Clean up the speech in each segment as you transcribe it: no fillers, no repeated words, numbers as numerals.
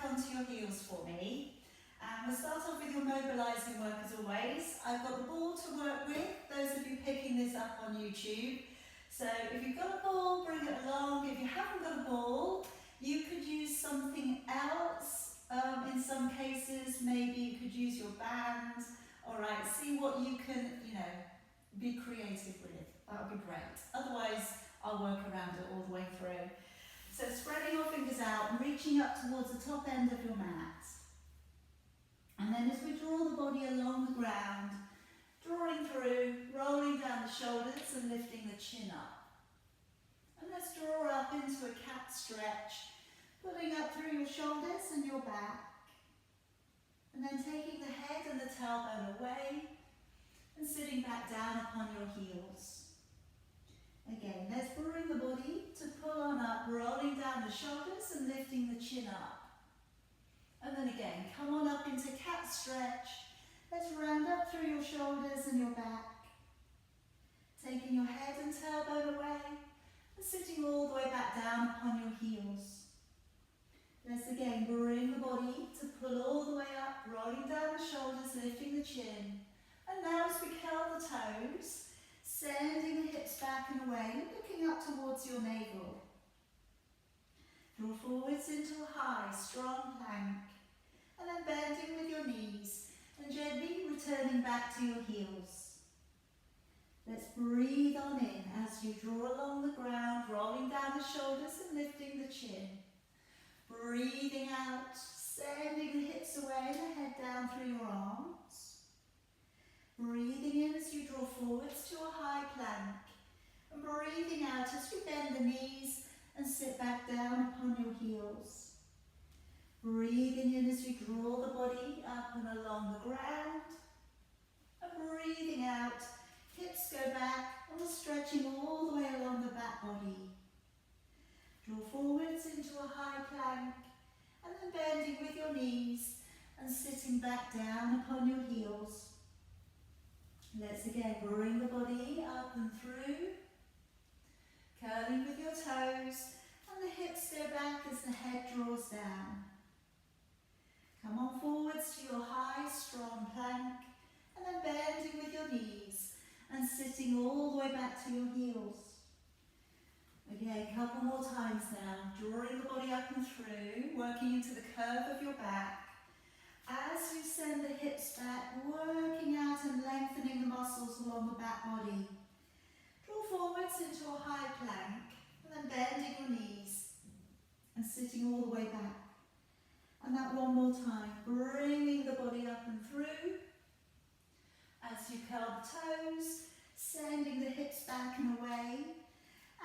back onto your heels for me. And we'll start off with your mobilising work as always. I've got the ball to work with, those of you picking this up on YouTube. So if you've got a ball, bring it along. If you haven't got a ball, you could use something else. In some cases, maybe you could use your band. All right, see what you can, be creative with. That would be great. Otherwise, I'll work around it all the way through. So spreading your fingers out and reaching up towards the top end of your mat. And then as we draw the body along the ground, drawing through, rolling down the shoulders and lifting the chin up. And let's draw up into a cat stretch, pulling up through your shoulders and your back. And then taking the head and the tailbone away and sitting back down upon your heels. Again, let's bring the body to pull on up, rolling down the shoulders and lifting the chin up. And then again, come on up into cat stretch. Let's round up through your shoulders and your back. Taking your head and tailbone away and sitting all the way back down upon your heels. Let's again bring the body to pull all the way up, rolling down the shoulders, lifting the chin. And now as we curl the toes, sending the hips back and away, looking up towards your navel. Draw forwards into a high, strong plank. And then bending with your knees and gently returning back to your heels. Let's breathe on in as you draw along the ground, rolling down the shoulders and lifting the chin. Breathing out, sending the hips away and the head down through your arms. Breathing in as you draw forwards to a high plank. And breathing out as you bend the knees and sit back down upon your heels. Breathing in as you draw the body up and along the ground. And breathing out, hips go back and we're stretching all the way along the back body. Draw forwards into a high plank and then bending with your knees and sitting back down upon your heels. Let's again bring the body up and through, curling with your toes and the hips go back as the head draws down. Come on forwards to your high, strong plank and then bending with your knees and sitting all the way back to your heels. Okay, a couple more times now, drawing the body up and through, working into the curve of your back. As you send the hips back, working out and lengthening the muscles along the back body. Draw forwards into a high plank, and then bending your knees and sitting all the way back. And that one more time, bringing the body up and through. As you curl the toes, sending the hips back and away.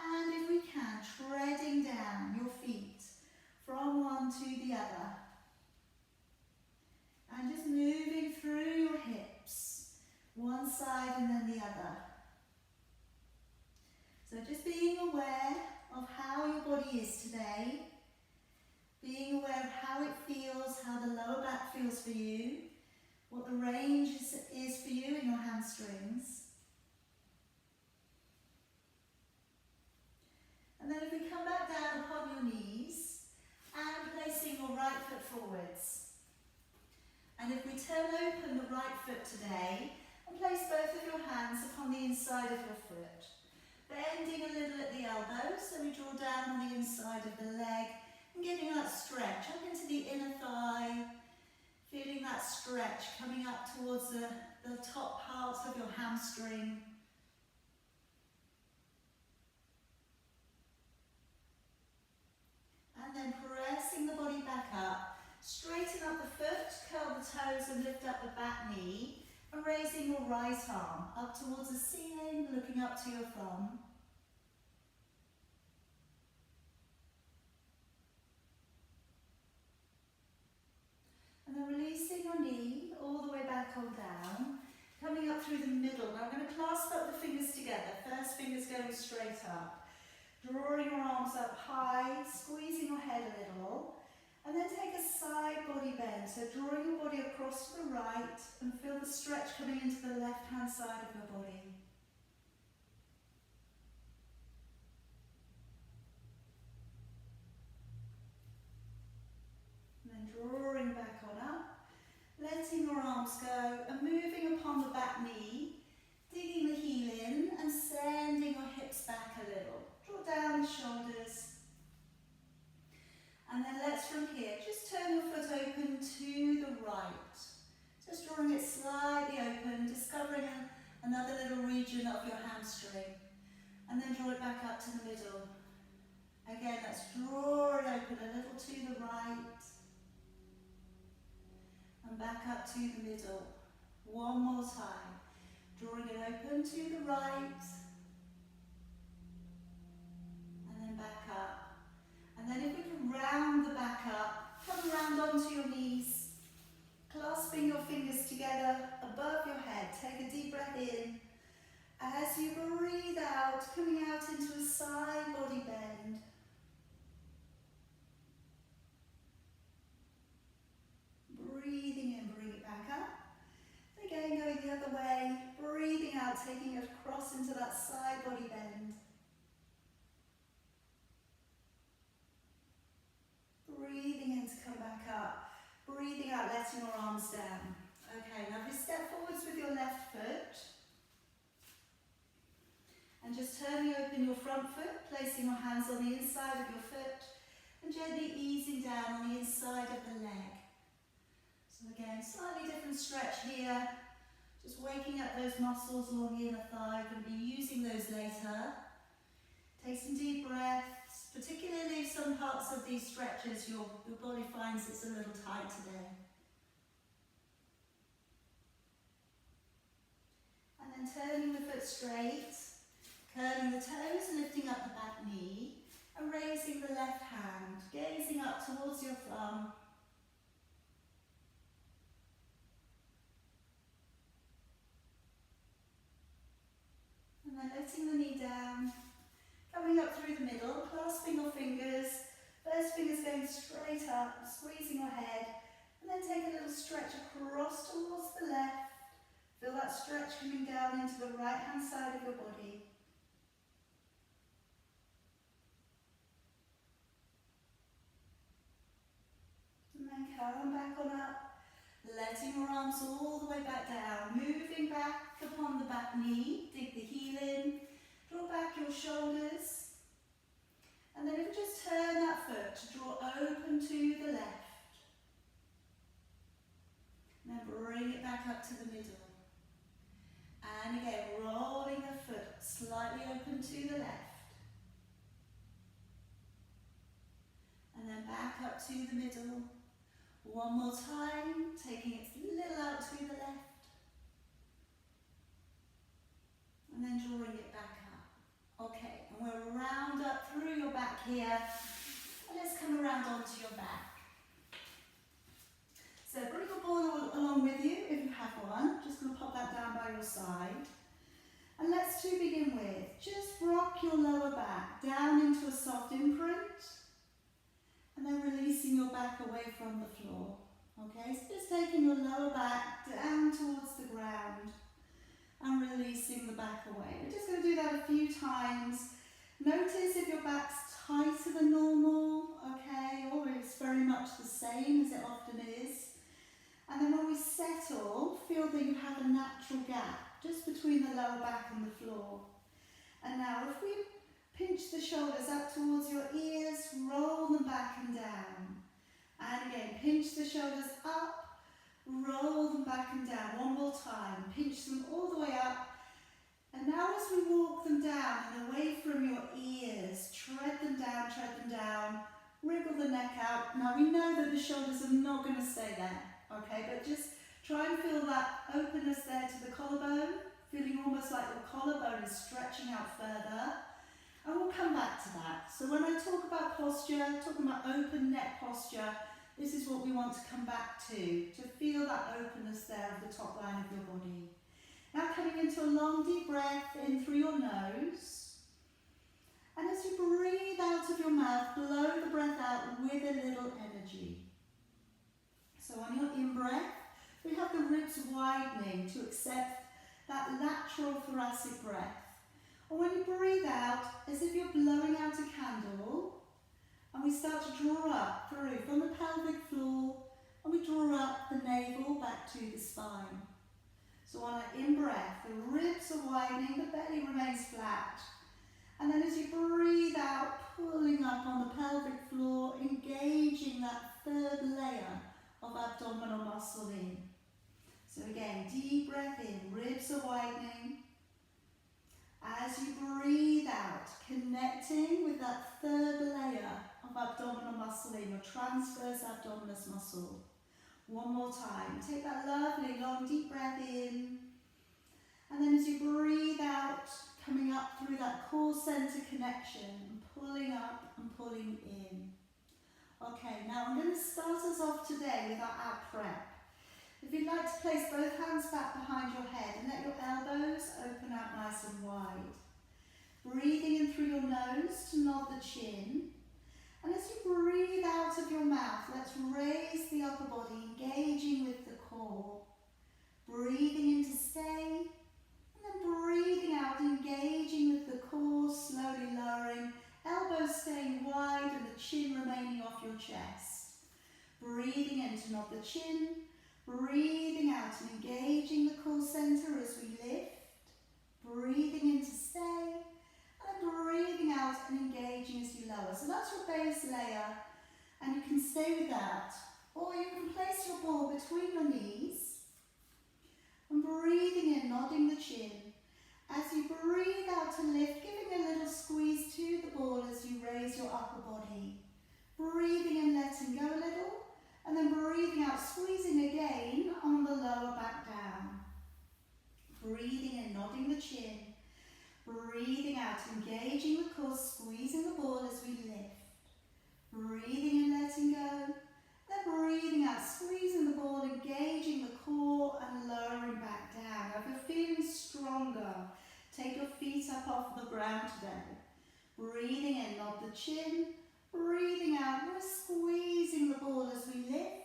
And if we can, treading down your feet from one to the other. And just moving through your hips, one side and then the other. So just being aware of how your body is today. Being aware of how it feels, how the lower back feels for you. What the range is for you in your hamstrings. And then if we come back down upon your knees and placing your right foot forwards. And if we turn open the right foot today and place both of your hands upon the inside of your foot. Bending a little at the elbow, so we draw down on the inside of the leg and getting that stretch up into the inner thigh. Feeling that stretch coming up towards the top part of your hamstring. And then pressing the body back up, straighten up the foot, curl the toes and lift up the back knee, and raising your right arm up towards the ceiling, looking up to your thumb. And then releasing your knee all the way back on down, coming up through the middle. Now I'm going to clasp up the fingers together, first finger's going straight up. Drawing your arms up high, squeezing your head a little, and then take a side body bend. So drawing your body across to the right and feel the stretch coming into the left-hand side of your body. And then drawing back on up, letting your arms go and moving upon the back knee, digging the heel in and sending your hips back a little. Draw down the shoulders. And then let's from here, just turn your foot open to the right. Just drawing it slightly open, discovering another little region of your hamstring. And then draw it back up to the middle. Again, let's draw it open a little to the right. And back up to the middle. One more time. Drawing it open to the right. And then back up. And then if we can round the back up, come around onto your knees. Clasping your fingers together above your head. Take a deep breath in. As you breathe out, coming out into a side body bend. Breathing in, bring it back up. Again, going the other way. Breathing out, taking it across into that side body bend. Breathing in to come back up. Breathing out, letting your arms down. Okay, now if you step forwards with your left foot. And just turning open your front foot, placing your hands on the inside of your foot. And gently easing down on the inside of the leg. So again, slightly different stretch here. Just waking up those muscles along the inner thigh. We're going to be using those later. Take some deep breaths, particularly if some parts of these stretches your body finds it's a little tight today. And then turning the foot straight, curling the toes, lifting up the back knee, and raising the left hand, gazing up towards your thumb. And then letting the knee down. Coming up through the middle, clasping your fingers, first finger's going straight up, squeezing your head, and then take a little stretch across towards the left. Feel that stretch coming down into the right hand side of your body. And then come back on up, letting your arms all the way back down, moving back upon the back knee, dig the heel in. Draw back your shoulders, and then if you just turn that foot to draw open to the left, and then bring it back up to the middle, and again rolling the foot slightly open to the left, and then back up to the middle, one more time, taking it a little out to the left, and then drawing it back up. Okay, and we'll round up through your back here, and let's come around onto your back. So bring your ball along with you if you have one. Just going to pop that down by your side. And let's begin with, just rock your lower back down into a soft imprint, and then releasing your back away from the floor. Okay, so just taking your lower back down towards the ground. And releasing the back away. We're just going to do that a few times. Notice if your back's tighter than normal, okay, or it's very much the same as it often is. And then when we settle, feel that you have a natural gap just between the lower back and the floor. And now if we pinch the shoulders up towards your ears, roll them back and down. And again, pinch the shoulders up, roll them back and down. One more time. Pinch them all the way up. And now as we walk them down and away from your ears, tread them down, wriggle the neck out. Now we know that the shoulders are not going to stay there, okay, but just try and feel that openness there to the collarbone, feeling almost like your collarbone is stretching out further. And we'll come back to that. So when I talk about posture, talking about open neck posture, this is what we want to come back to feel that openness there of the top line of your body. Now coming into a long deep breath in through your nose. And as you breathe out of your mouth, blow the breath out with a little energy. So on your in-breath, we have the ribs widening to accept that lateral thoracic breath. And when you breathe out, as if you're blowing out a candle, and we start to draw up through from the pelvic floor we draw up the navel back to the spine. So on an in-breath, the ribs are widening, the belly remains flat. And then as you breathe out, pulling up on the pelvic floor, engaging that third layer of abdominal muscle in. So again, deep breath in, ribs are widening. As you breathe out, connecting with that third layer of abdominal muscle in, your transverse abdominis muscle. One more time. Take that lovely long deep breath in. And then as you breathe out, coming up through that core center connection, pulling up and pulling in. Okay, now I'm going to start us off today with our ab prep. If you'd like to place both hands back behind your head and let your elbows open out nice and wide. Breathing in through your nose to nod the chin. And as you breathe out of your mouth, let's raise the upper body, engaging with the core. Breathing in to stay, and then breathing out, engaging with the core, slowly lowering, elbows staying wide and the chin remaining off your chest. Breathing in to nod the chin, breathing out and engaging the core center as we lift. Breathing in to stay. And breathing out and engaging as you lower. So that's your base layer, and you can stay with that. Or you can place your ball between your knees and breathing in, nodding the chin. As you breathe out to lift, giving a little squeeze to the ball as you raise your upper body. Breathing in, letting go a little, and then breathing out, squeezing again on the lower back down. Breathing in, nodding the chin. Breathing out, engaging the core, squeezing the ball as we lift. Breathing in, letting go. Then breathing out, squeezing the ball, engaging the core and lowering back down. If you're feeling stronger, take your feet up off the ground today. Breathing in, nod the chin. Breathing out, we're squeezing the ball as we lift.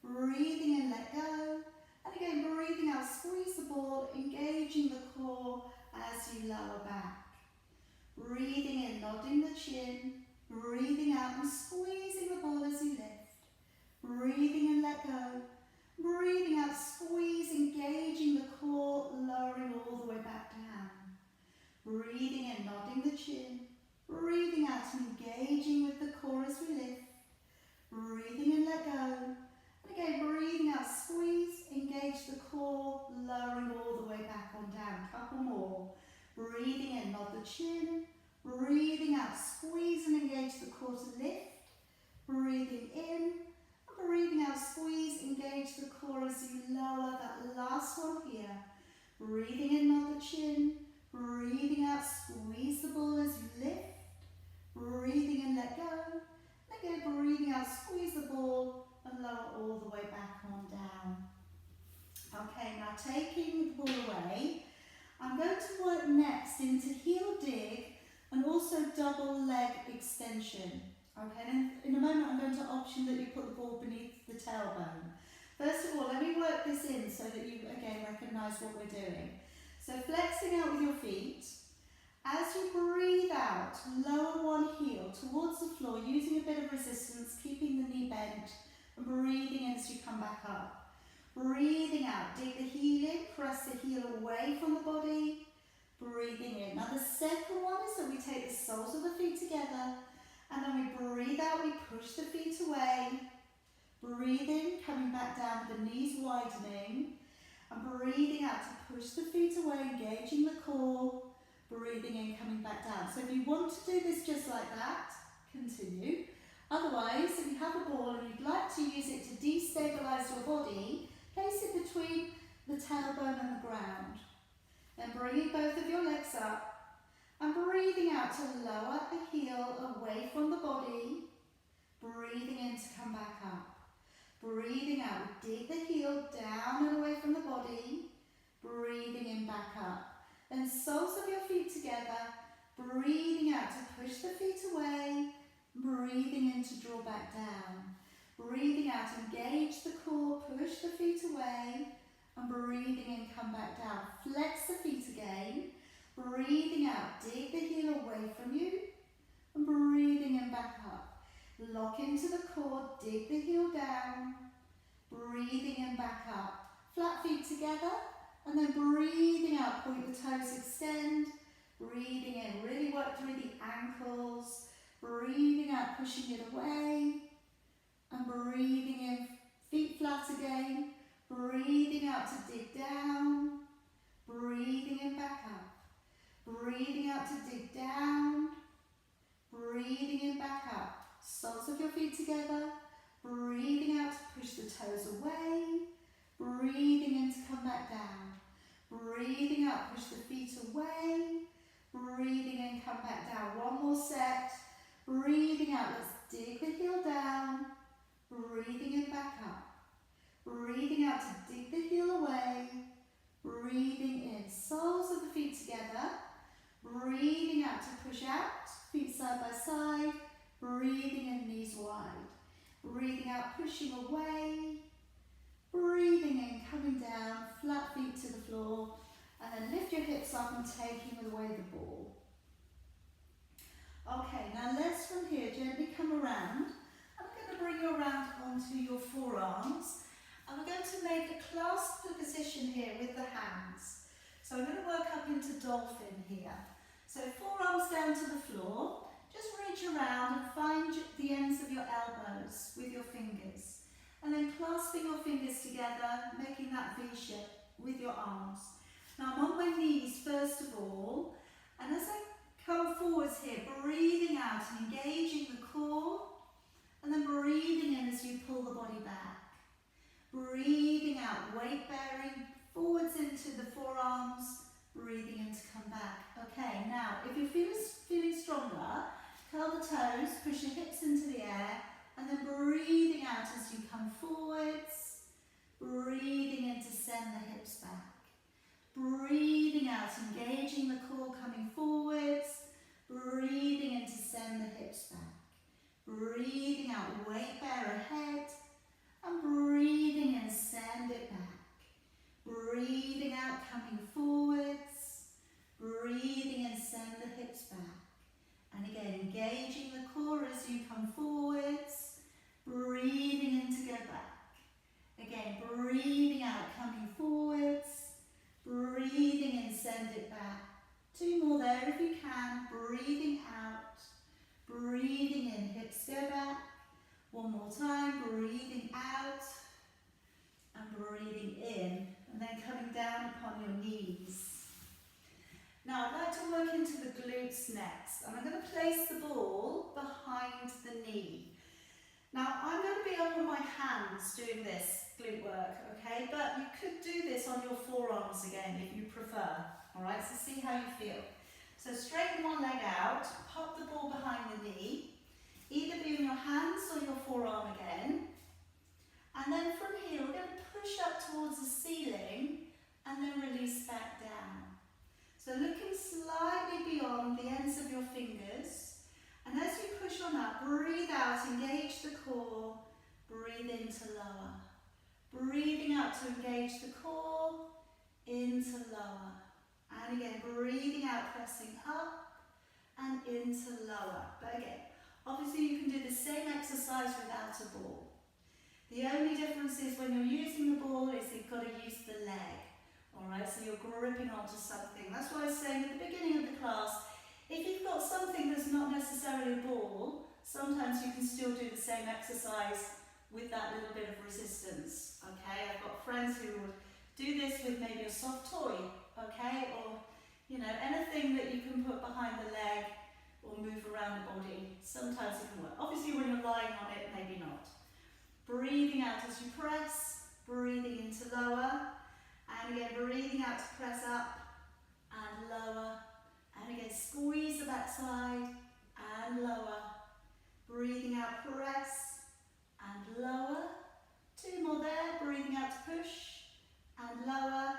Breathing in, let go. And again, breathing out, squeeze the ball, engaging the core as you lower back. Breathing in, nodding the chin. Breathing out and squeezing the ball as you lift. Breathing in, let go. Breathing out, squeeze, engaging the core, lowering all the way back down. Breathing in, nodding the chin. Breathing out and engaging with the core as we lift. Breathing in, let go. And again, breathing out, squeeze, engage the core, lowering all the way back on down. Couple more. Breathing in, nod the chin. Breathing out, squeeze and engage the core to lift. Breathing in. And breathing out, squeeze, engage the core as you lower. That last one here. Breathing in, nod the chin. Breathing out, squeeze the ball as you lift. Breathing in, let go. And again, breathing out, squeeze the ball and lower all the way back on down. Okay, now taking the ball away, I'm going to work next into heel dig and also double leg extension. Okay, and in a moment I'm going to option that you put the ball beneath the tailbone. First of all, let me work this in so that you again recognise what we're doing. So flexing out with your feet. As you breathe out, lower one heel towards the floor, using a bit of resistance, keeping the knee bent, and breathing in as you come back up. Breathing out, dig the heel in, press the heel away from the body. Breathing in. Now the second one is that we take the soles of the feet together, and then we breathe out, we push the feet away. Breathe in, coming back down with the knees widening, and breathing out to push the feet away, engaging the core. Breathing in, coming back down. So if you want to do this just like that, continue. Otherwise, if you have a ball and you'd like to use it to destabilise your body, place it between the tailbone and the ground. Then bringing both of your legs up and breathing out to lower the heel away from the body. Breathing in to come back up. Breathing out, dig the heel down and away from the body. Breathing in, back up. Then soles of your feet together, breathing out to push the feet away, breathing in to draw back down. Breathing out, engage the core, push the feet away, and breathing in, come back down. Flex the feet again, breathing out, dig the heel away from you, and breathing in, back up. Lock into the core, dig the heel down, breathing in back up. Flat feet together, and then breathing out, point the toes, extend, breathing in, really work through the ankles, breathing out, pushing it away, and breathing in, feet flat again, breathing out to dig down, breathing in back up, breathing out to dig down, breathing in back up, soles of your feet together, breathing out to push the toes away, breathing in to come back down, breathing out, push the feet away, breathing in, come back down, one more set, breathing out, let's dig the heel down, breathing in back up, breathing out to dig the heel away, breathing in, soles of the feet together, breathing out to push out, feet side by side, breathing in, knees wide, breathing out, pushing away, breathing in, coming down, flat feet to the floor, and then lift your hips up and taking away the ball. Okay, now let's from here gently come around. I'm going to bring you around onto your forearms, and we're going to make a clasped position here with the hands. So I'm going to work up into dolphin here. So forearms down to the floor, just reach around and find the ends of your elbows with your fingers. And then clasping your fingers together, making that V shape with your arms. Now I'm on my knees first of all, and as I come forwards here, breathing out and engaging the core, and then breathing in as you pull the body back. Breathing out, weight bearing forwards into the forearms, breathing in to come back. Okay, now if you're feeling stronger, curl the toes, push your hips into the air, and then breathing out as you come forwards, breathing in to send the hips back. Breathing out, engaging the core, coming forwards, breathing in to send the hips back. Breathing out, weight bear ahead, and breathing in, send it back. Breathing out, coming forwards, breathing in, send the hips back. And again, engaging the core as you come forwards, breathing in to go back. Again, breathing out, coming forwards, breathing in, send it back. Two more there if you can, breathing out, breathing in, hips go back. One more time, breathing out and breathing in, and then coming down upon your knees. Now I'd like to work into the glutes next, and I'm going to place the ball behind the knee. Now I'm going to be up on my hands doing this glute work, okay, but you could do this on your forearms again if you prefer, alright, so see how you feel. So straighten one leg out, pop the ball behind the knee, either be on your hands or your forearm again, and then from here we're going to push up towards the ceiling and then release back down. So looking slightly beyond the ends of your fingers, and as you push on up, breathe out, engage the core, breathe in to lower. Breathing out to engage the core, into lower. And again, breathing out, pressing up and into lower. But again, obviously you can do the same exercise without a ball. The only difference is when you're using the ball is you've got to use the leg. Alright, so you're gripping onto something. That's why I was saying at the beginning of the class, if you've got something that's not necessarily a ball, sometimes you can still do the same exercise with that little bit of resistance. Okay, I've got friends who would do this with maybe a soft toy, okay, or you know, anything that you can put behind the leg or move around the body. Sometimes it can work. Obviously when you're lying on it, maybe not. Breathing out as you press, breathing into lower, and again breathing out to press up and lower, and again squeeze the backside and lower, breathing out, press and lower. Two more there, breathing out to push and lower.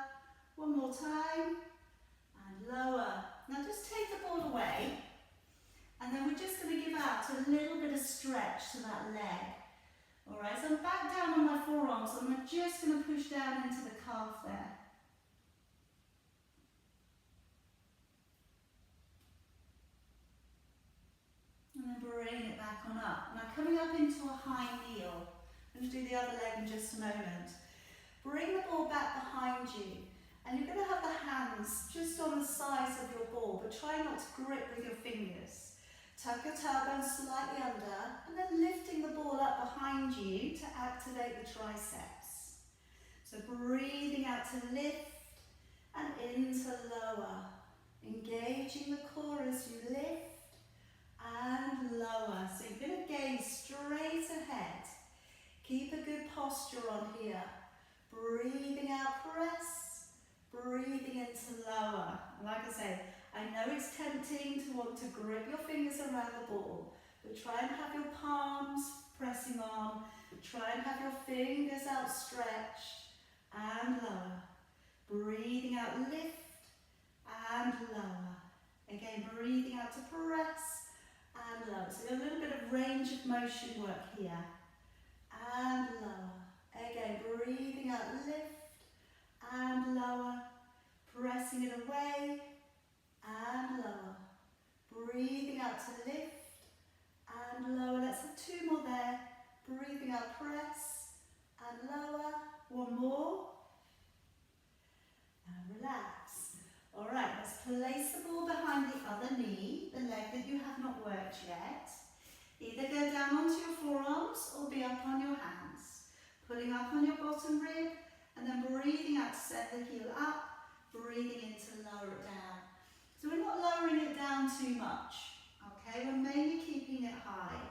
One more time and lower. Now just take the ball away, and then we're just going to give out a little bit of stretch to that leg. Alright, so I'm back down on my forearms, so I'm just going to push down into the calf there. And then bring it back on up. Now coming up into a high kneel. I'm going to do the other leg in just a moment. Bring the ball back behind you, and you're going to have the hands just on the sides of your ball, but try not to grip with your fingers. Tuck your tailbone slightly under, and then lifting the ball up behind you to activate the triceps. So breathing out to lift and into lower. Engaging the core as you lift and lower. So you're going to gaze straight ahead. Keep a good posture on here. Breathing out, press. Breathing into lower. Like I say, I know it's tempting to want to grip your fingers around the ball, but try and have your palms pressing on. Try and have your fingers outstretched and lower. Breathing out, lift and lower. Again, breathing out to press and lower. So a little bit of range of motion work here. And lower. Again, breathing out, lift and lower. Pressing it away and lower. Breathing out to lift and lower. Let's have two more there. Breathing out, press and lower. One more. And relax. Alright, let's place the ball behind the other knee, the leg that you have not worked yet. Either go down onto your forearms or be up on your hands. Pulling up on your bottom rib and then breathing out to send the heel up, breathing in to lower it down. So we're not lowering it down too much, okay? We're mainly keeping it high.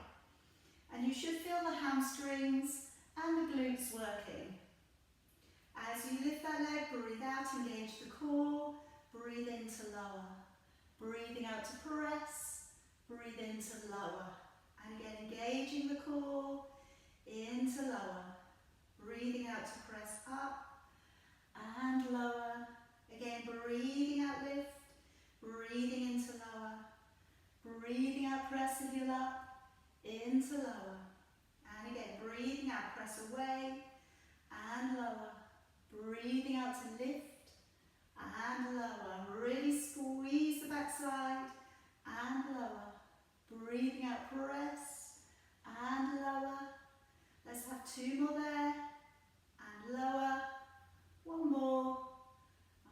And you should feel the hamstrings and the glutes working. As you lift that leg, breathe out, engage the core, breathe in to lower. Breathing out to press, breathe in to lower. And again, engaging the core, into lower. Breathing out to press up and lower. Again, breathing out, lift. Breathing into lower. Breathing out, press the heel up, into lower. And again, breathing out, press away and lower. Breathing out to lift and lower. Really squeeze the backside and lower. Breathing out, press and lower. Let's have two more there and lower. One more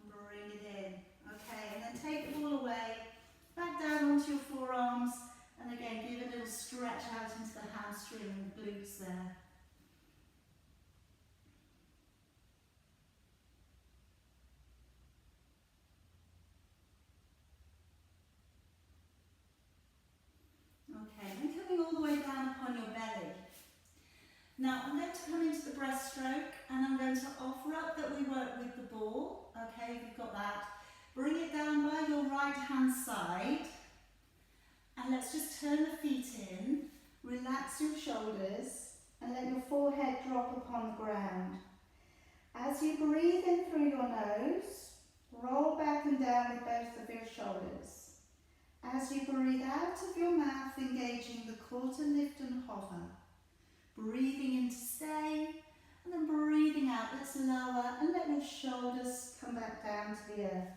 and bring it in. Okay, and then take the ball away, back down onto your forearms, and again give a little stretch out into the hamstring and the glutes there. Okay, then coming all the way down upon your belly. Now I'm going to come into the breaststroke and I'm going to offer up that we work with the ball. Okay, you've got that. Bring it down by your right hand side and let's just turn the feet in, relax your shoulders and let your forehead drop upon the ground. As you breathe in through your nose, roll back and down with both of your shoulders. As you breathe out of your mouth, engaging the core to lift and hover. Breathing in to stay, and then breathing out, let's lower and let your shoulders come back down to the earth.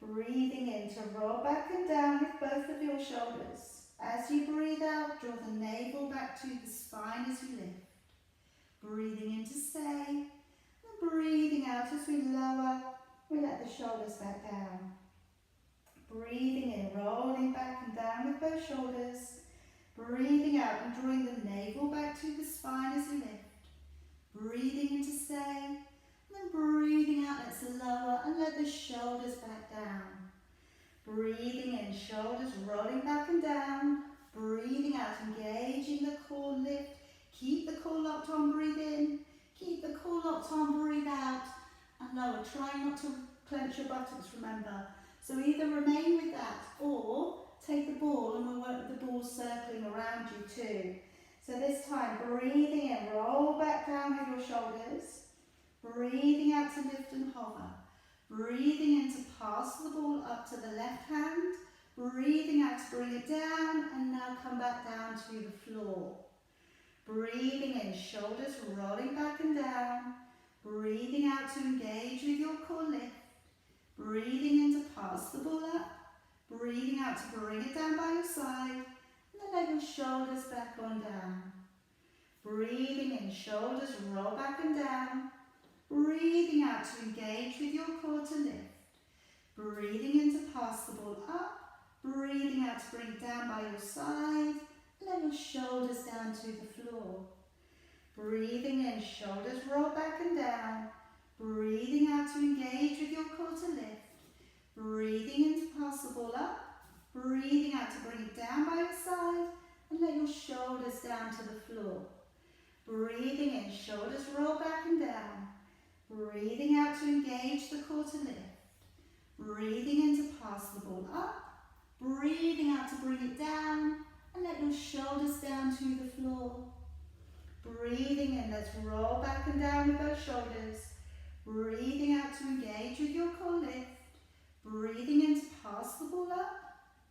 Breathing in to roll back and down with both of your shoulders. As you breathe out, draw the navel back to the spine as you lift. Breathing in to stay, and breathing out as we lower, we let the shoulders back down. Breathing in, rolling back and down with both shoulders. Breathing out and drawing the navel back to the spine as you lift. Breathing in to stay, and then breathing out, let's lower and let the shoulders back down. Breathing in, shoulders rolling back and down. Breathing out, engaging the core, lift. Keep the core locked on, breathe in. Keep the core locked on, breathe out. And lower, try not to clench your buttocks, remember. So either remain with that or take the ball and we'll work with the ball circling around you too. So this time, breathing in, roll back down with your shoulders. Breathing out to lift and hover. Breathing in to pass the ball up to the left hand. Breathing out to bring it down and now come back down to the floor. Breathing in, shoulders rolling back and down. Breathing out to engage with your core lift. Breathing in to pass the ball up. Breathing out to bring it down by your side. And then let your shoulders back on down. Breathing in, shoulders roll back and down. Breathing out to engage with your core to lift. Breathing in to pass the ball up. Breathing out to bring it down by your side. Let your shoulders down to the floor. Breathing in, shoulders roll back and down. Breathing out to engage with your core to lift. Breathing in to pass the ball up. Breathing out to bring it down by your side. And let your shoulders down to the floor. Breathing in, shoulders roll back and down. Breathing out to engage the core to lift. Breathing in to pass the ball up. Breathing out to bring it down. And let your shoulders down to the floor. Breathing in, let's roll back and down with both shoulders. Breathing out to engage with your core lift. Breathing in to pass the ball up.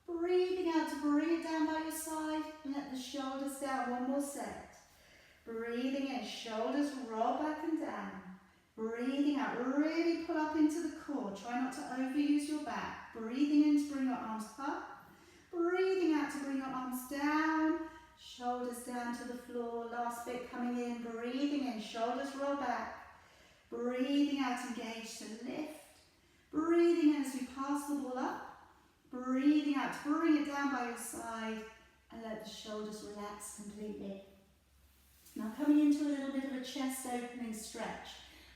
Breathing out to bring it down by your side and let the shoulders down. One more set. Breathing in, shoulders roll back and down. Breathing out, really pull up into the core. Try not to overuse your back. Breathing in to bring your arms up. Breathing out to bring your arms down. Shoulders down to the floor. Last bit coming in. Breathing in, shoulders roll back. Breathing out, engage to lift. Breathing in as we pass the ball up. Breathing out to bring it down by your side and let the shoulders relax completely. Now coming into a little bit of a chest opening stretch.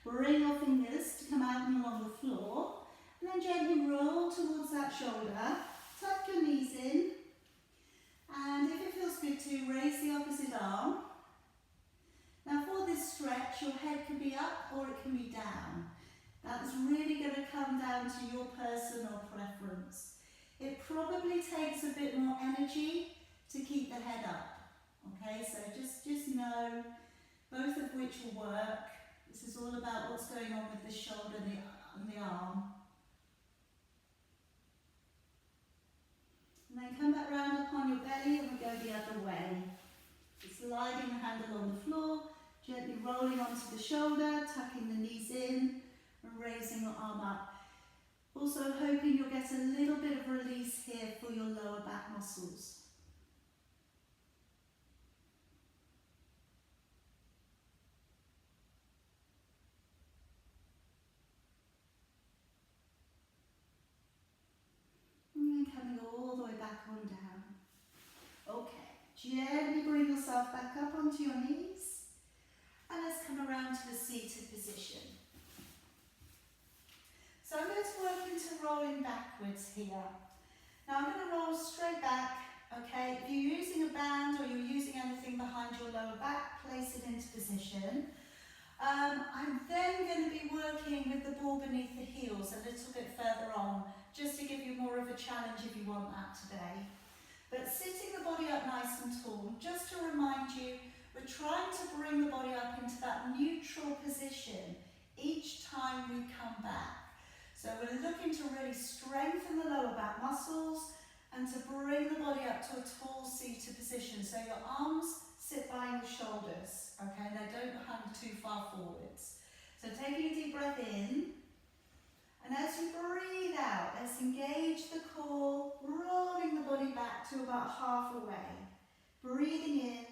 Bring your fingers to come out and along the floor and then gently roll towards that shoulder. Tuck your knees in and if it feels good to raise the opposite arm. Now for this stretch your head can be up or it can be down. That's really going to come down to your personal preference. It probably takes a bit more energy to keep the head up. Okay, so just know both of which will work. This is all about what's going on with the shoulder and the arm. And then come back round upon your belly and we go the other way. Sliding the handle on the floor, gently rolling onto the shoulder, tucking the knees in and raising your arm up. Also hoping you'll get a little bit of release here for your lower back muscles. And then coming all the way back on down. Okay, gently bring yourself back up onto your knees. And let's come around to the seated position. So I'm going to work into rolling backwards here. Now I'm going to roll straight back, okay? If you're using a band or you're using anything behind your lower back, place it into position. I'm then going to be working with the ball beneath the heels a little bit further on, just to give you more of a challenge if you want that today. But sitting the body up nice and tall, just to remind you, we're trying to bring the body up into that neutral position each time we come back. So we're looking to really strengthen the lower back muscles and to bring the body up to a tall seated position. So your arms sit by your shoulders, okay? They don't hang too far forwards. So taking a deep breath in, and as you breathe out, let's engage the core, rolling the body back to about halfway. Breathing in,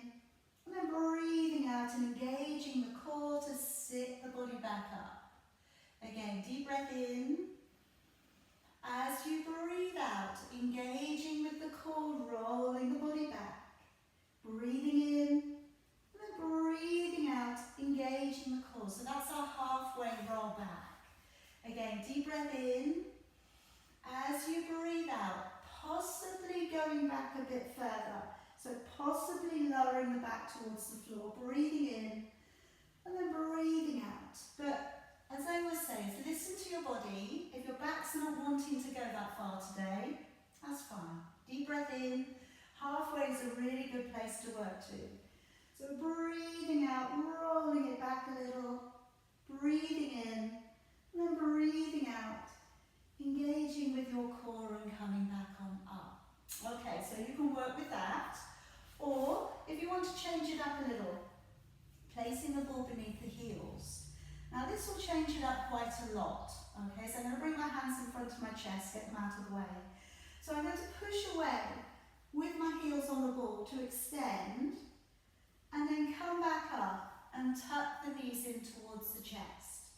and then breathing out and engaging the core to sit the body back up. Again, deep breath in. As you breathe out, engaging with the core, rolling the body back. Breathing in, and then breathing out, engaging the core. So that's our halfway roll back. Again, deep breath in. As you breathe out, possibly going back a bit further. So possibly lowering the back towards the floor. Breathing in, and then breathing out. But as I always say, listen to your body. If your back's not wanting to go that far today, that's fine. Deep breath in. Halfway is a really good place to work to. So breathing out, rolling it back a little. Breathing in, and then breathing out. Engaging with your core and coming back on up. Okay, so you can work with that. Or, if you want to change it up a little, placing the ball beneath the heels. Now this will change it up quite a lot, okay? So I'm going to bring my hands in front of my chest, get them out of the way. So I'm going to push away with my heels on the ball to extend and then come back up and tuck the knees in towards the chest.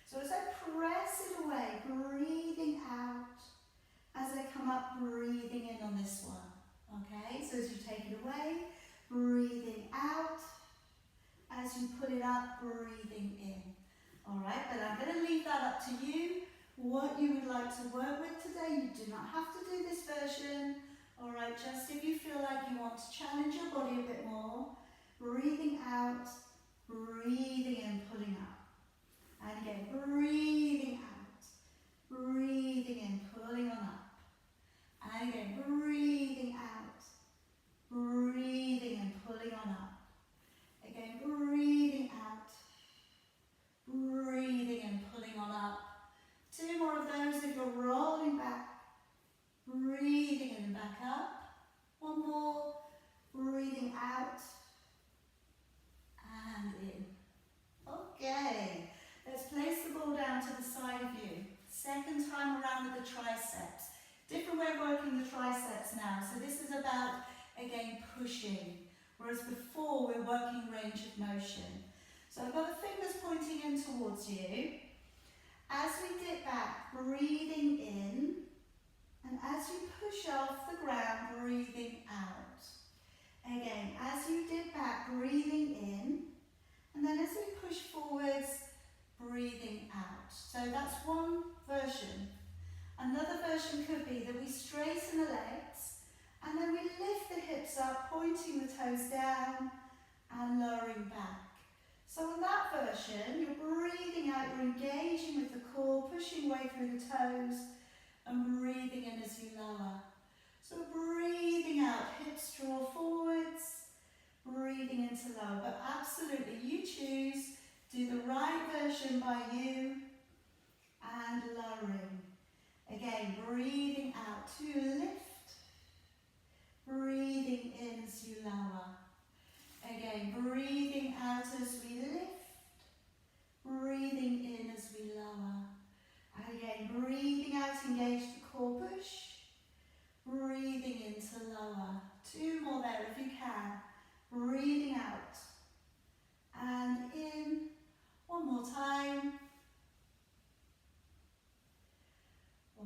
So as I press it away, breathing out. As I come up, breathing in on this one. Okay, so as you take it away, breathing out. As you pull it up, breathing in. Alright, but I'm going to leave that up to you. What you would like to work with today, you do not have to do this version. Alright, just if you feel like you want to challenge your body a bit more, breathing out, breathing in, pulling up. And again, breathing out, breathing in, pulling on up. And again, breathing out, breathing in, pulling on up. Again, breathing out, breathing in, pulling on up. 2 more of those if you're rolling back, breathing in and back up. 1 more, breathing out and in. Okay, let's place the ball down to the side of you. Second time around with the triceps. Different way of working the triceps now. So this is about, again, pushing. Whereas before we're working range of motion. So I've got the fingers pointing in towards you. As we dip back, breathing in. And as you push off the ground, breathing out. Again, as you dip back, breathing in. And then as we push forwards, breathing out. So that's one version. Another version could be that we straighten the legs and then we lift the hips up, pointing the toes down and lowering back. So in that version, you're breathing out, you're engaging with the core, pushing way through the toes and breathing in as you lower. So breathing out, hips draw forwards, breathing into lower. But absolutely, you choose, do the right version by you and lowering. Again, breathing out to lift, breathing in as you lower. Again, breathing out as we lift, breathing in as we lower. And again, breathing out, engage the core push, breathing into lower. 2 more there if you can. Breathing out and in. 1 more time.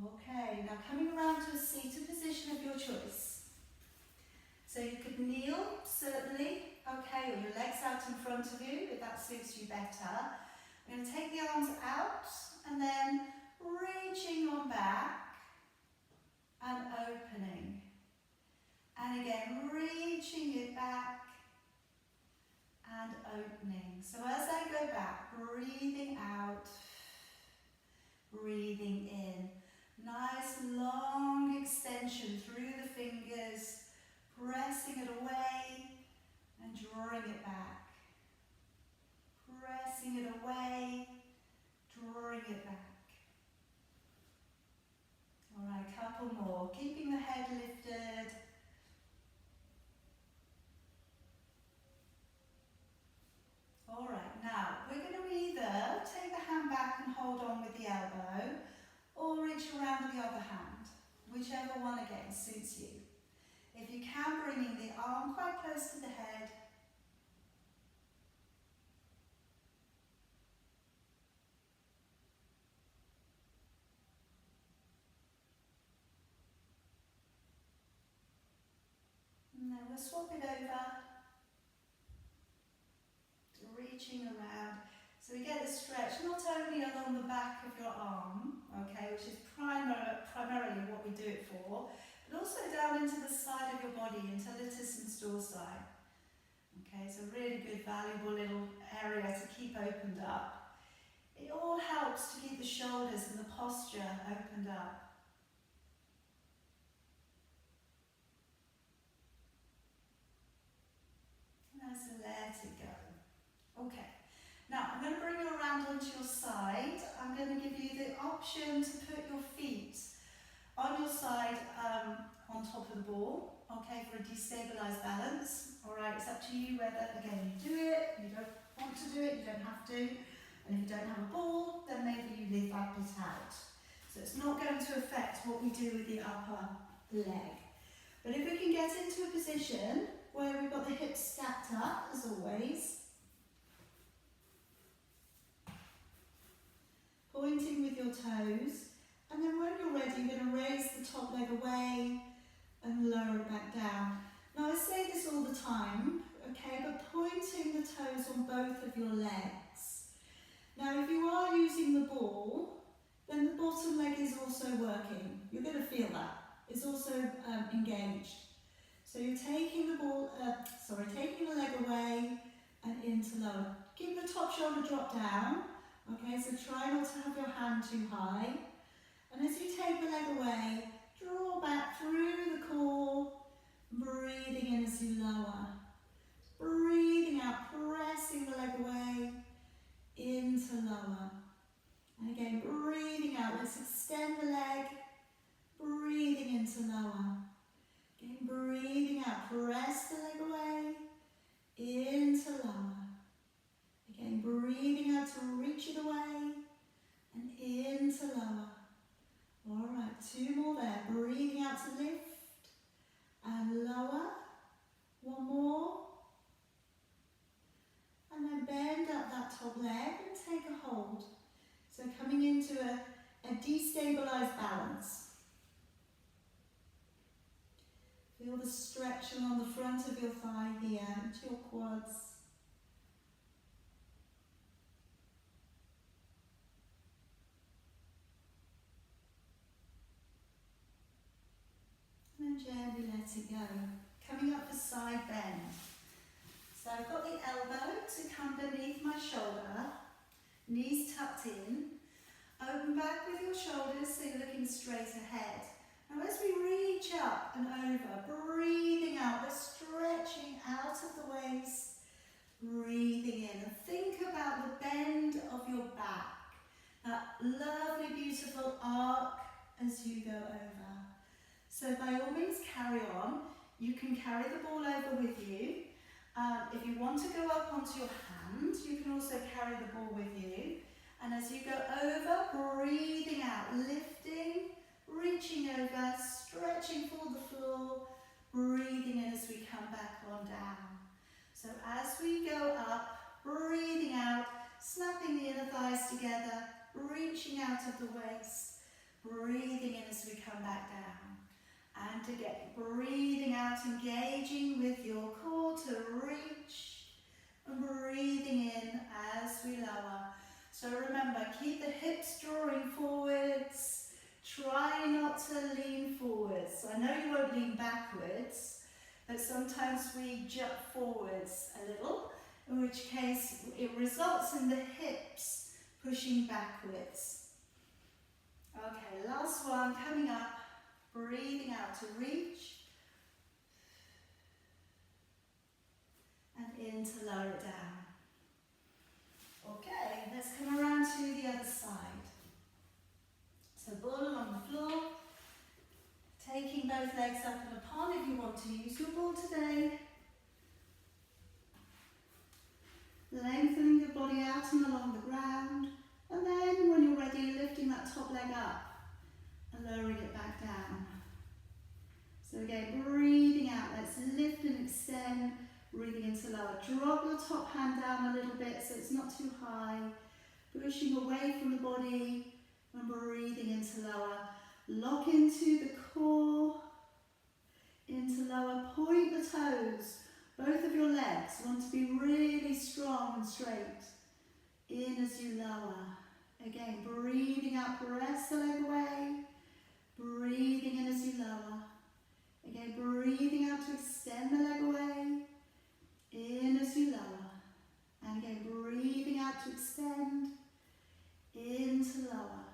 Okay, now coming around to a seated position of your choice. So you could kneel, certainly, okay, or your legs out in front of you, if that suits you better. We're going to take the arms out, and then reaching on back, and opening. And again, reaching it back, and opening. So as I go back, breathing out, breathing in. Nice long extension through the fingers, pressing it away and drawing it back. Pressing it away, drawing it back. Alright, couple more. Keeping the head lifted. Alright, now we're going to either take the hand back and hold on with the elbow, or reach around with the other hand, whichever one again suits you. If you can, bringing the arm quite close to the head. And then we'll swap it over, reaching around. So we get a stretch not only along the back of your arm, okay, which is primarily what we do it for, but also down into the side of your body, into latissimus dorsi. Okay, so really good, valuable little area to keep opened up. It all helps to keep the shoulders and the posture opened up. And so let it go. Okay. Now, I'm going to bring you around onto your side. I'm going to give you the option to put your feet on your side on top of the ball, okay, for a destabilised balance. Alright, it's up to you whether, again, you do it, you don't want to do it, you don't have to. And if you don't have a ball, then maybe you leave that bit out. So it's not going to affect what we do with the upper leg. But if we can get into a position where we've got the hips stacked stacked up as always. Pointing with your toes, and then when you're ready, you're going to raise the top leg away and lower it back down. Now I say this all the time, okay, but pointing the toes on both of your legs. Now if you are using the ball, then the bottom leg is also working. You're going to feel that. It's also engaged. So you're taking the ball, taking the leg away and into lower. Keep the top shoulder drop down. Okay, so try not to have your hand too high. And as you take the leg away, draw back through the core, breathing in as you lower. Breathing out, pressing the leg away, into lower. And again, breathing out, let's extend the leg, breathing into lower. Again, breathing out, press the leg away, into lower. Again, breathing out to reach it away and into lower. Alright, two more there. Breathing out to lift and lower. One more. And then bend up that top leg and take a hold. So coming into a destabilized balance. Feel the stretch along the front of your thigh here, into your quads. And then gently let it go. Coming up for side bend. So I've got the elbow to come beneath my shoulder, knees tucked in. Open back with your shoulders so you're looking straight ahead. Now as we reach up and over, breathing out, we're stretching out of the waist, breathing in. And think about the bend of your back, that lovely, beautiful arc as you go over. So by all means carry on. You can carry the ball over with you. If you want to go up onto your hand, you can also carry the ball with you. And as you go over, breathing out, lifting, reaching over, stretching for the floor, breathing in as we come back on down. So as we go up, breathing out, snapping the inner thighs together, reaching out of the waist, breathing in as we come back down. And again, breathing out, engaging with your core to reach, and breathing in as we lower. So remember, keep the hips drawing forwards, try not to lean forwards. I know you won't lean backwards, but sometimes we jump forwards a little, in which case it results in the hips pushing backwards. Okay, last one, coming up. Breathing out to reach and in to lower it down. Okay, let's come around to the other side. So ball along the floor, taking both legs up and upon if you want to use your ball today. Lengthening the body out and along the ground, and then when you're ready, lifting that top leg up and lowering it back down. So again, breathing out, let's lift and extend, breathing into lower. Drop your top hand down a little bit so it's not too high, pushing away from the body and breathing into lower. Lock into the core, into lower, point the toes. Both of your legs want to be really strong and straight. In as you lower. Again, breathing out, press the leg away. Breathing in as you lower. Again, breathing out to extend the leg away. In as you lower. And again, breathing out to extend. In to lower.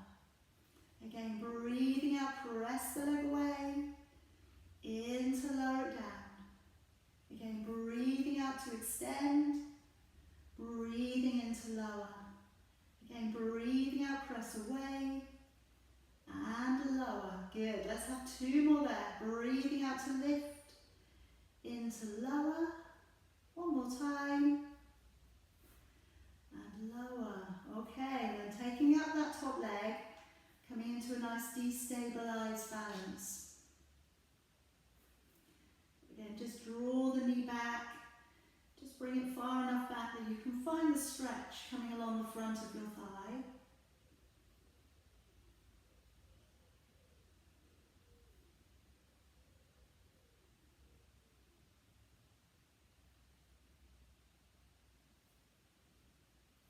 Again, breathing out, press the leg away. In to lower it down. Again, breathing out to extend. Breathing in to lower. Again, breathing out, press away. And lower. Good. Let's have two more there. Breathing out to lift. Into lower. One more time. And lower. Okay, then taking up that top leg, coming into a nice destabilized balance. Again, just draw the knee back. Just the stretch coming along the front of your thigh.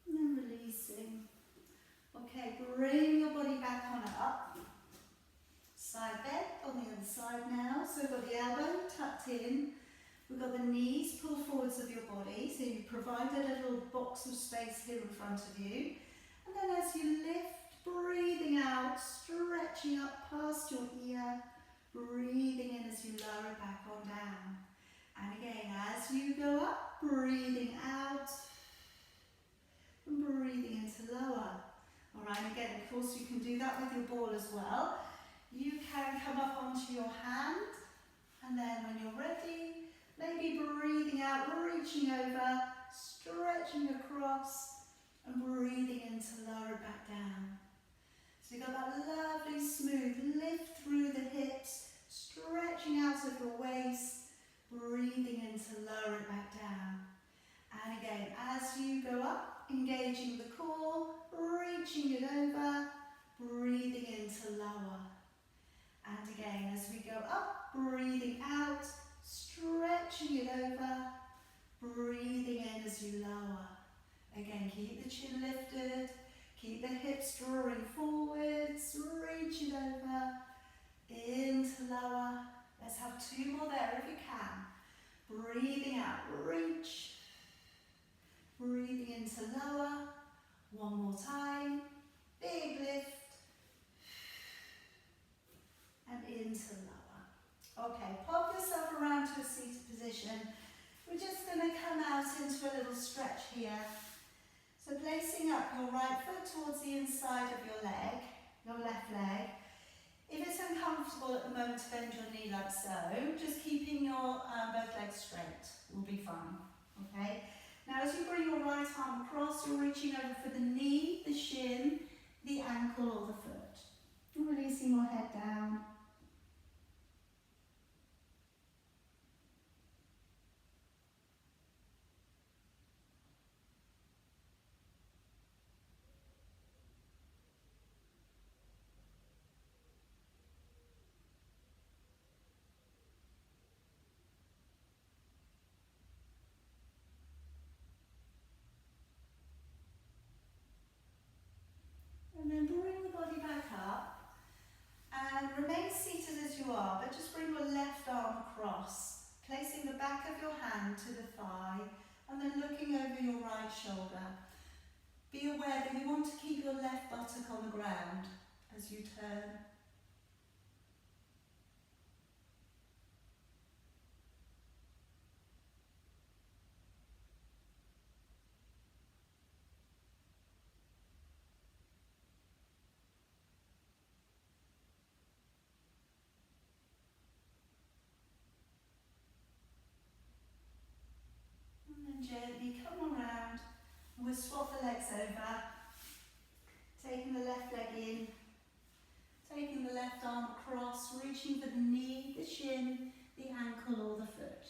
And then releasing. Okay, bring your body back on up. Side bend on the other side now. So we've got the elbow tucked in. We've got the knees pulled forwards of your body. So you've provided a little box of space here in front of you. And then as you lift, breathing out, stretching up past your ear. Breathing in as you lower it back on down. And again, as you go up, breathing out. And breathing into lower. Alright, again, of course you can do that with your ball as well. You can come up onto your hand, and then when you're ready, maybe breathing out, reaching over, stretching across, and breathing in to lower it back down. So you've got that lovely smooth lift through the hips, stretching out of your waist, breathing in to lower it back down. And again, as you go up, engaging the core, reaching it over, breathing into lower. And again, as we go up, breathing out, stretching it over, breathing in as you lower. Again, keep the chin lifted, keep the hips drawing forwards, reach it over, into lower. Let's have two more there if you can. Breathing out, reach, breathing into lower. One more time, big lift, and into lower. Okay, pop yourself around to a seated position. We're just going to come out into a little stretch here. So placing up your right foot towards the inside of your leg, your left leg. If it's uncomfortable at the moment to bend your knee like so, just keeping your both legs straight will be fine. Okay. Now as you bring your right arm across, you're reaching over for the knee, the shin, the ankle or the foot. And releasing your head down. And then bring the body back up and remain seated as you are, but just bring your left arm across, placing the back of your hand to the thigh and then looking over your right shoulder. Be aware that you want to keep your left buttock on the ground as you turn. Gently come around and we'll swap the legs over, taking the left leg in, taking the left arm across, reaching for the knee, the shin, the ankle or the foot.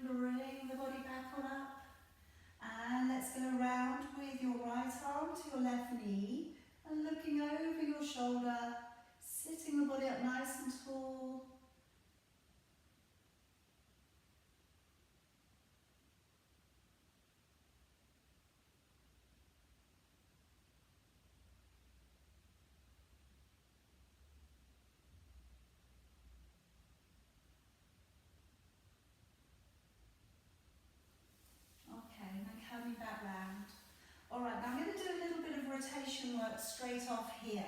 Bring the body back on up and let's go around with your right arm to your left knee and looking over your shoulder, sitting the body up nice and tall. Back round. Alright, now I'm going to do a little bit of rotation work straight off here.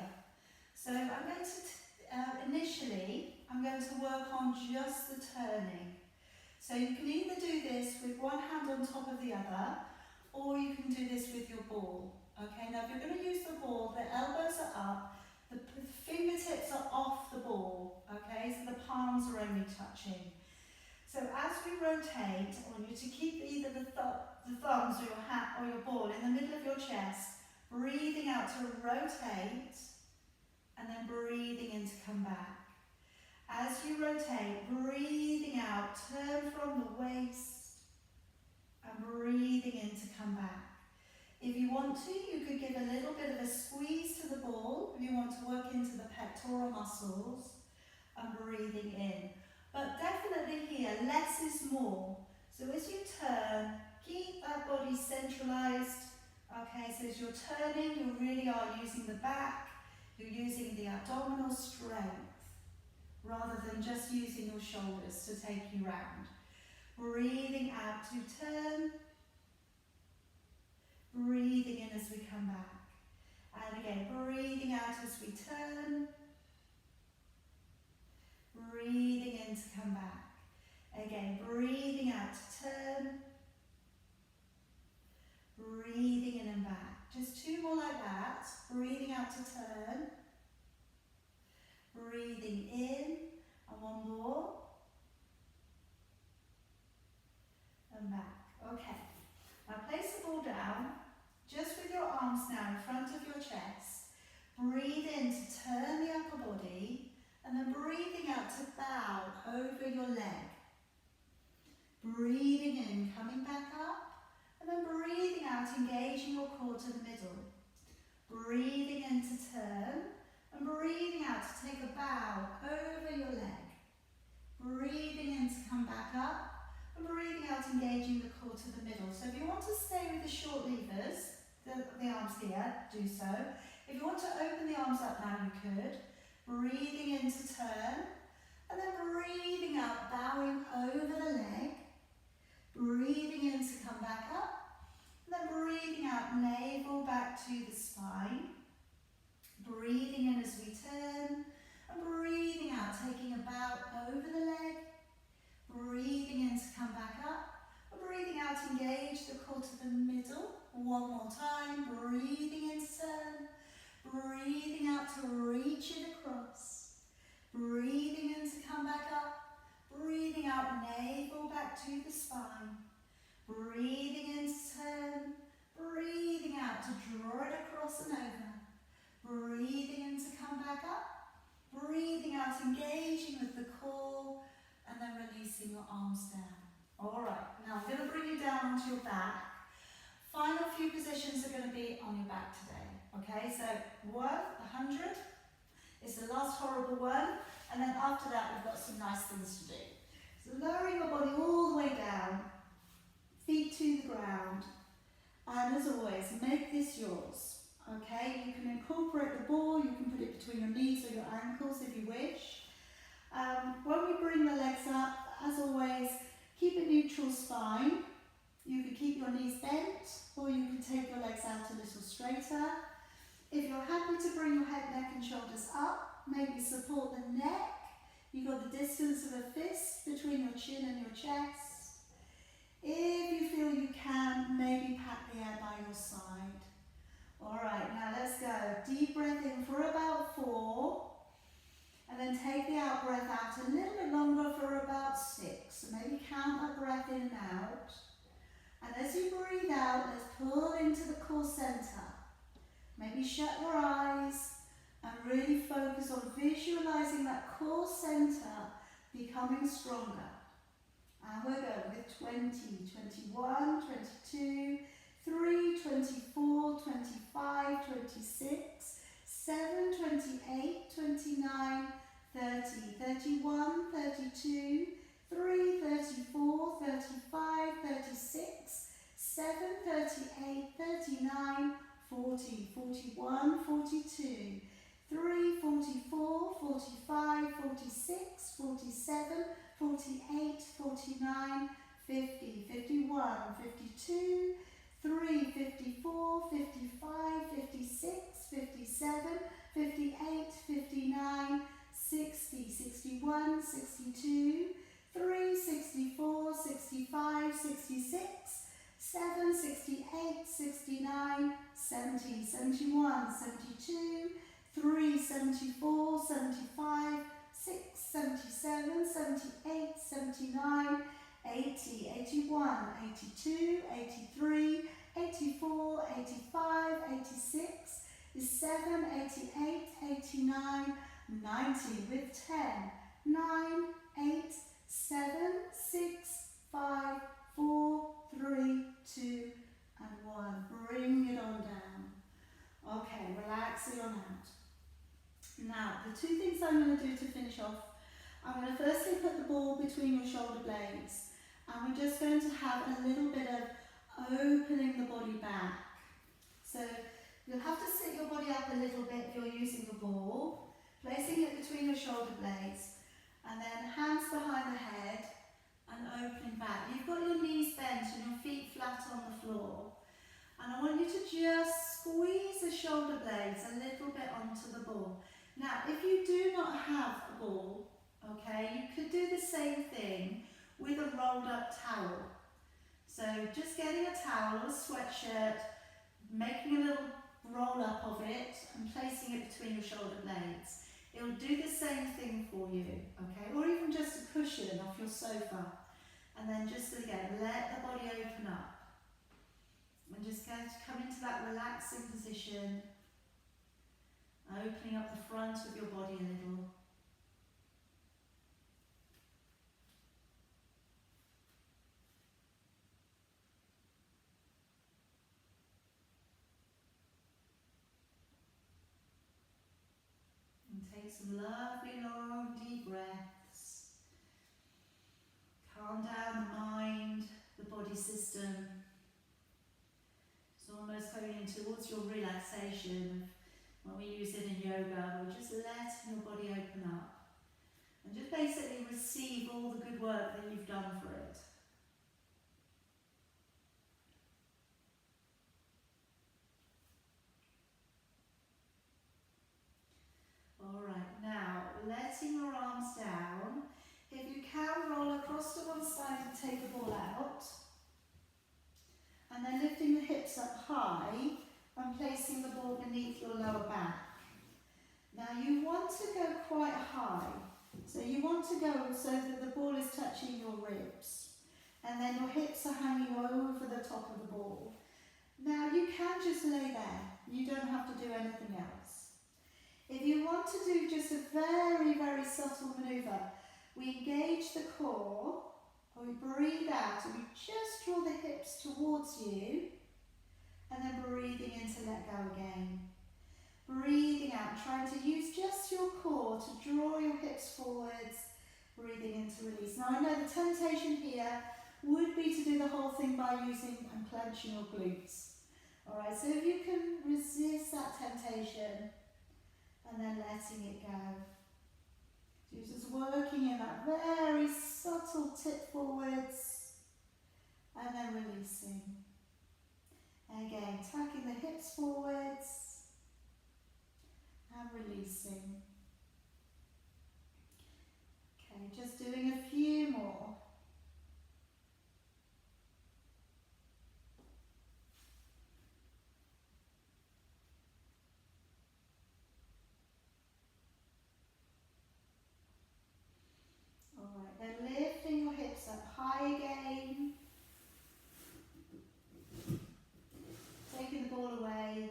So I'm going to, initially, I'm going to work on just the turning. So you can either do this with one hand on top of the other, or you can do this with your ball. Okay, now if you're going to use the ball, the elbows are up, the fingertips are off the ball, okay, so the palms are only touching. So as we rotate, I want you to keep either the thumbs or your hat or your ball in the middle of your chest, breathing out to rotate, and then breathing in to come back. As you rotate, breathing out, turn from the waist, and breathing in to come back. If you want to, you could give a little bit of a squeeze to the ball, if you want to work into the pectoral muscles, and breathing in. But definitely here, less is more. So as you turn, keep that body centralized. Okay, so as you're turning, you really are using the back, you're using the abdominal strength, rather than just using your shoulders to take you round. Breathing out to turn, breathing in as we come back. And again, breathing out as we turn, breathing in to come back. Again, breathing out to turn, breathing in and back. Just two more like that. Breathing out to turn, breathing in, and one more, and back. Okay, now place the ball down, just with your arms now in front of your chest. Breathe in to turn the upper body, and then breathing out to bow over your leg. Breathing in, coming back up, and then breathing out, engaging your core to the middle. Breathing in to turn, and breathing out to take a bow over your leg. Breathing in to come back up, and breathing out, engaging the core to the middle. So if you want to stay with the short levers, the arms here, do so. If you want to open the arms up now, you could. Breathing in to turn, and then breathing out, bowing over the leg. Breathing in to come back up, and then breathing out, navel back to the spine. Breathing in as we turn, and breathing out, taking a bow over the leg. Breathing in to come back up, and breathing out, engage the core to the middle. One more time, breathing in to turn, breathing out to reach it across. Breathing in to come back up, breathing out, navel back to the spine. Breathing in to turn, breathing out to draw it across and over. Breathing in to come back up, breathing out, engaging with the core, and then releasing your arms down. Alright, now I'm going to bring you down onto your back. Final few positions are going to be on your back today. Okay, so 100 is the last horrible one, and then after that we've got some nice things to do. So lowering your body all the way down, feet to the ground, and as always, make this yours. Okay, you can incorporate the ball, you can put it between your knees or your ankles if you wish. When we bring the legs up, as always, keep a neutral spine. You can keep your knees bent, or you can take your legs out a little straighter. If you're happy to bring your head, neck and shoulders up, maybe support the neck. You've got the distance of a fist between your chin and your chest. If you feel you can, maybe pat the air by your side. Alright, now let's go. Deep breath in for about 4. And then take the out breath out a little bit longer for about 6. So maybe count that breath in and out. And as you breathe out, let's pull into the core center. Maybe shut your eyes and really focus on visualizing that core center becoming stronger. And we're going with 20, 21, 22, 3, 24, 25, 26, 7, 28, 29, 30, 31, 32, 3, 34, 35, 36, 7, 38, 39, 40, 41, 42, 3, 44, 45, 46, 47, 48, 49, 50, 51, 52, 3, 54, 55, 56, 57, 58, 59, 60, 61, 62, 3, 64, 65, 66, 7, 68, 69, 70, 71, 72, 73, 74, 75, 6, 77, 78, 79, 80, 81, 82, 83, 84, 85, 86, 87, 88, 89, 90 with 10, 9, 8, 7, 6, 5, 4, 3, 2 and 1. Bring it on down. Okay, relax it on out. Now, the two things I'm going to do to finish off, I'm going to firstly put the ball between your shoulder blades, and we're just going to have a little bit of opening the body back. So you'll have to sit your body up a little bit if you're using the ball, placing it between your shoulder blades, and then hands behind the head and opening back. You've got your knees bent and your feet flat on the floor. And I want you to just squeeze the shoulder blades a little bit onto the ball. Now, if you do not have a ball, okay, you could do the same thing with a rolled up towel. So just getting a towel or a sweatshirt, making a little roll up of it and placing it between your shoulder blades. It will do the same thing for you, okay? Or even just a cushion off your sofa. And then just again, let the body open up. And just come into that relaxing position, opening up the front of your body a little. And take some lovely long deep breaths. Calm down the mind, the body system. It's almost going in towards your relaxation. When we use it in yoga, we're just letting your body open up. And just basically receive all the good work that you've done for it. Alright, now letting your arms down. If you can, roll across to one side and take the ball out. And then lifting the hips up high and placing the ball beneath your lower back. Now you want to go quite high. So you want to go so that the ball is touching your ribs. And then your hips are hanging over the top of the ball. Now you can just lay there. You don't have to do anything else. If you want to do just a very, very subtle manoeuvre, we engage the core, and we breathe out, and we just draw the hips towards you, and then breathing in to let go again. Breathing out, trying to use just your core to draw your hips forwards, breathing in to release. Now I know the temptation here would be to do the whole thing by using and clenching your glutes. Alright, so if you can resist that temptation, and then letting it go. So just working in that very subtle tip forwards, and then releasing. And again, tucking the hips forwards, and releasing. Okay, just doing a few more. Alright, then lifting your hips up high again. Taking the ball away.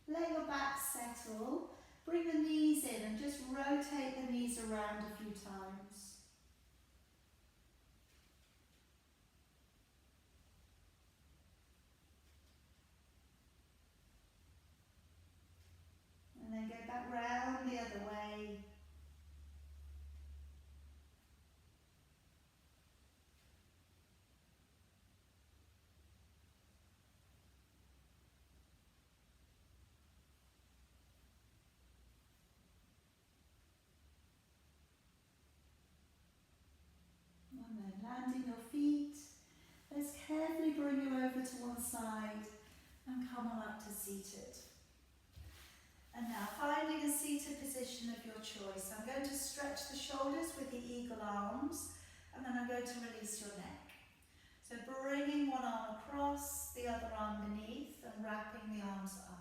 Let your back settle. Bring the knees in and just rotate the knees around a few times. And then go back round the other way. And then landing your feet. Let's carefully bring you over to one side and come on up to seated. And now finding a seated position of your choice. I'm going to stretch the shoulders with the eagle arms, and then I'm going to release your neck. So bringing one arm across, the other arm beneath, and wrapping the arms up.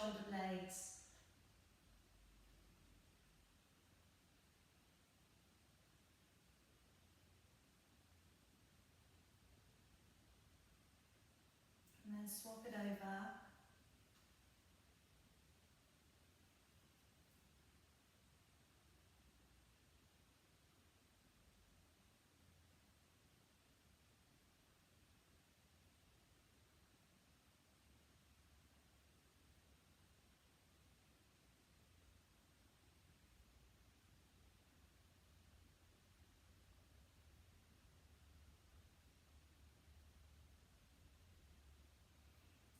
shoulder blades. And then swap it over.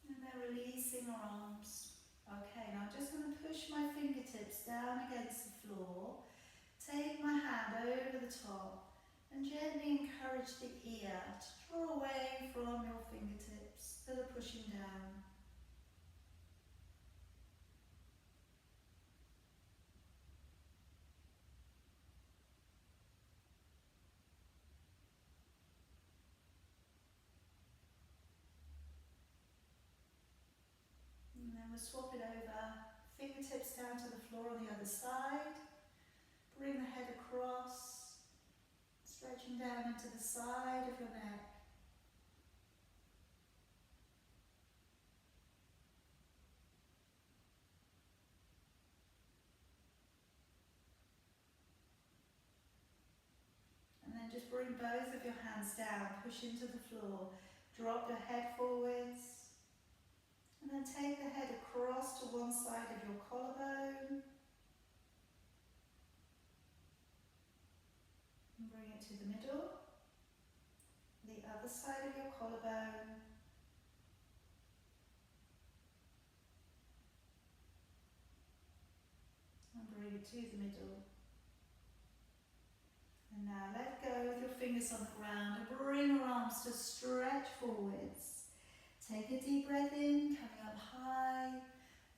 And then releasing our arms. Okay, now I'm just going to push my fingertips down against the floor. Take my hand over the top and gently encourage the ear to draw away from your fingertips that are pushing down. And then we'll swap it over. Fingertips down to the floor on the other side. Bring the head across, stretching down into the side of your neck. And then just bring both of your hands down, push into the floor. Drop your head forwards. And then take the head across to one side of your collarbone. And bring it to the middle. The other side of your collarbone. And bring it to the middle. And now let go with your fingers on the ground and bring your arms to stretch forwards. Take a deep breath in, coming up high.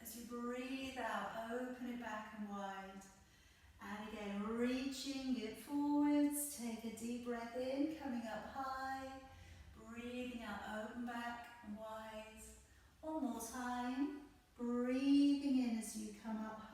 As you breathe out, open it back and wide. And again, reaching it forwards. Take a deep breath in, coming up high. Breathing out, open back and wide. One more time. Breathing in as you come up